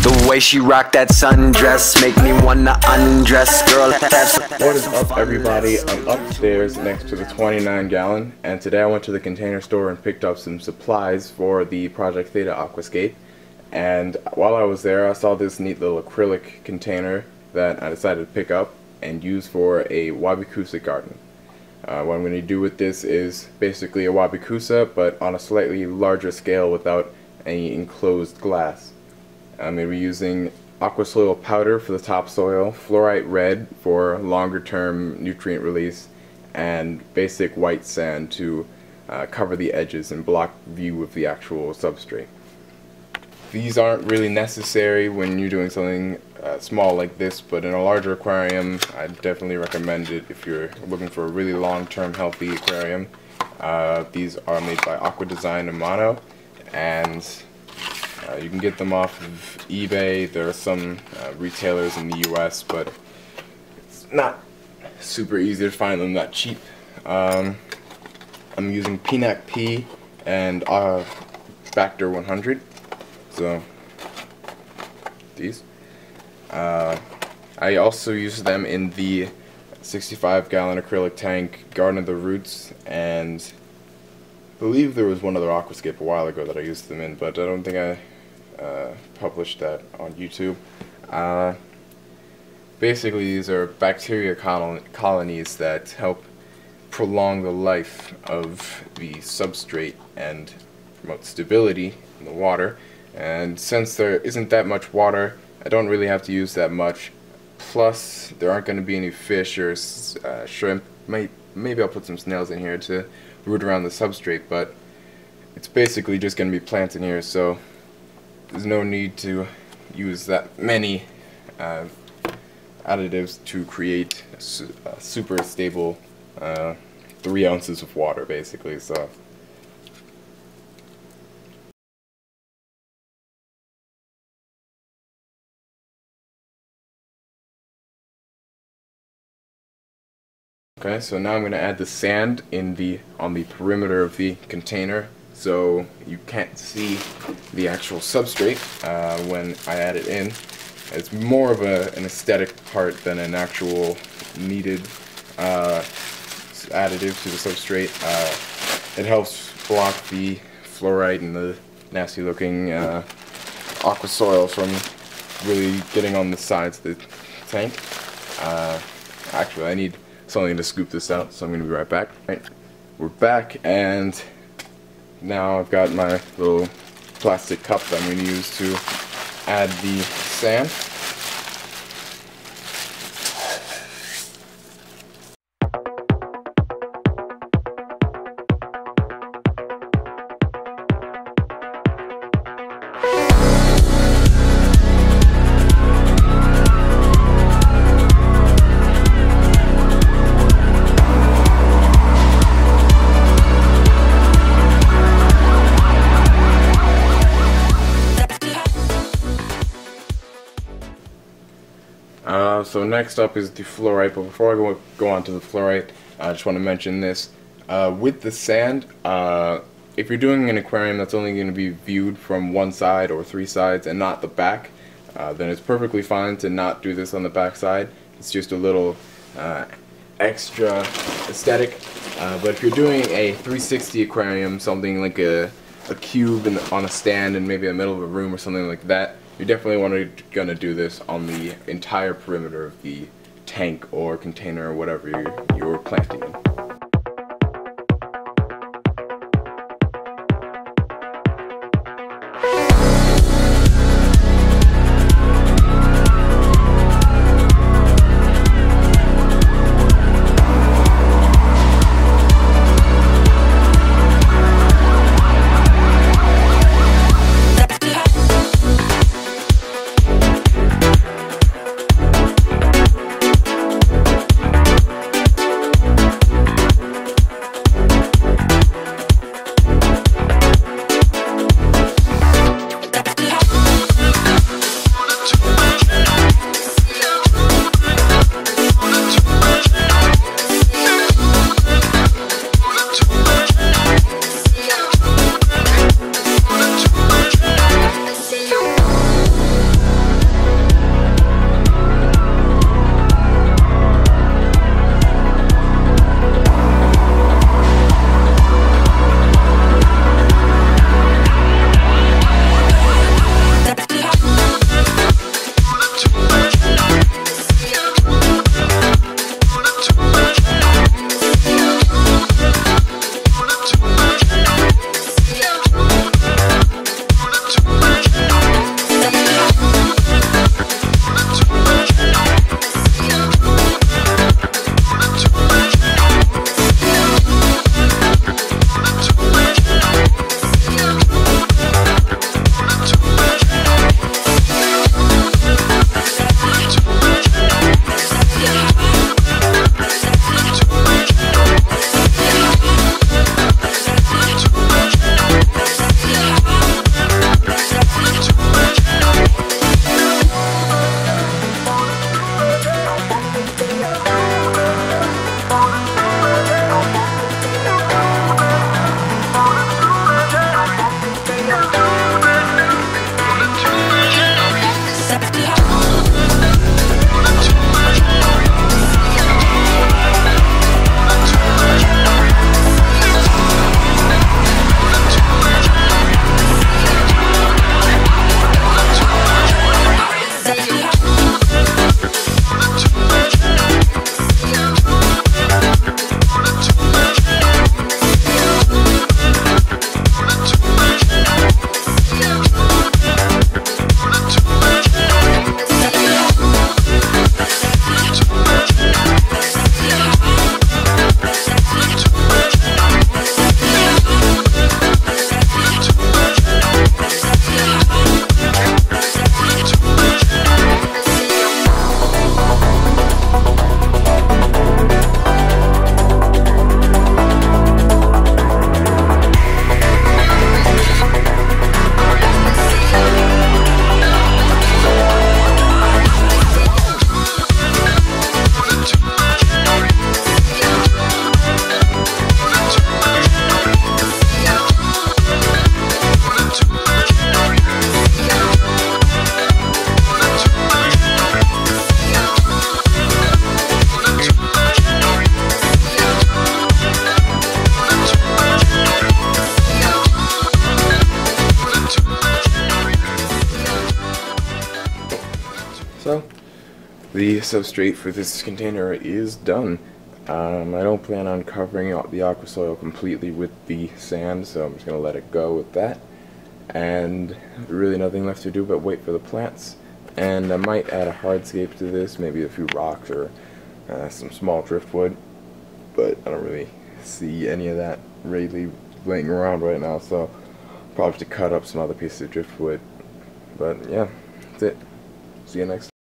The way she rocked that sundress make me wanna undress. Girl, that's what is up, everybody? I'm upstairs next to the 29-gallon, and today I went to the container store and picked up some supplies for the Project Theta aquascape. And while I was there, I saw this neat little acrylic container that I decided to pick up and use for a Wabi Kusa garden. What I'm going to do with this is basically a Wabi Kusa, but on a slightly larger scale without any enclosed glass. I'm going to be using aqua soil powder for the topsoil, fluorite red for longer term nutrient release, and basic white sand to cover the edges and block view of the actual substrate. These aren't really necessary when you're doing something small like this, but in a larger aquarium I definitely recommend it if you're looking for a really long-term healthy aquarium. These are made by Aqua Design in Mono, and you can get them off of eBay. There are some retailers in the US, but it's not super easy to find them that cheap. I'm using pt.1 and factor 100. So these. I also use them in the 65-gallon acrylic tank, Garden of the Roots, and I believe there was one other aquascape a while ago that I used them in, but I don't think I published that on YouTube. Basically, these are bacteria colonies that help prolong the life of the substrate and promote stability in the water. And since there isn't that much water, I don't really have to use that much. Plus, there aren't going to be any fish or shrimp. Maybe I'll put some snails in here to root around the substrate, but it's basically just going to be plants in here, so there's no need to use that many additives to create a super stable 3 ounces of water, basically. So okay, so now I'm going to add the sand on the perimeter of the container, so you can't see the actual substrate when I add it in. It's more of an aesthetic part than an actual needed additive to the substrate. It helps block the fluorite and the nasty looking aqua soil from really getting on the sides of the tank. Actually, I need something to scoop this out, so I'm going to be right back. Right, we're back, and now I've got my little plastic cup that I'm going to use to add the sand. So next up is the fluorite, but before I go on to the fluorite, I just want to mention this. With the sand, if you're doing an aquarium that's only going to be viewed from one side or 3 sides and not the back, then it's perfectly fine to not do this on the back side. It's just a little extra aesthetic. But if you're doing a 360 aquarium, something like a cube on a stand in maybe the middle of a room or something like that, you definitely gonna do this on the entire perimeter of the tank or container or whatever you're planting in. So, the substrate for this container is done. I don't plan on covering out the aqua soil completely with the sand, so I'm just going to let it go with that. And really nothing left to do but wait for the plants. And I might add a hardscape to this, maybe a few rocks or some small driftwood. But I don't really see any of that really laying around right now, so probably have to cut up some other pieces of driftwood. But yeah, that's it. See you next time.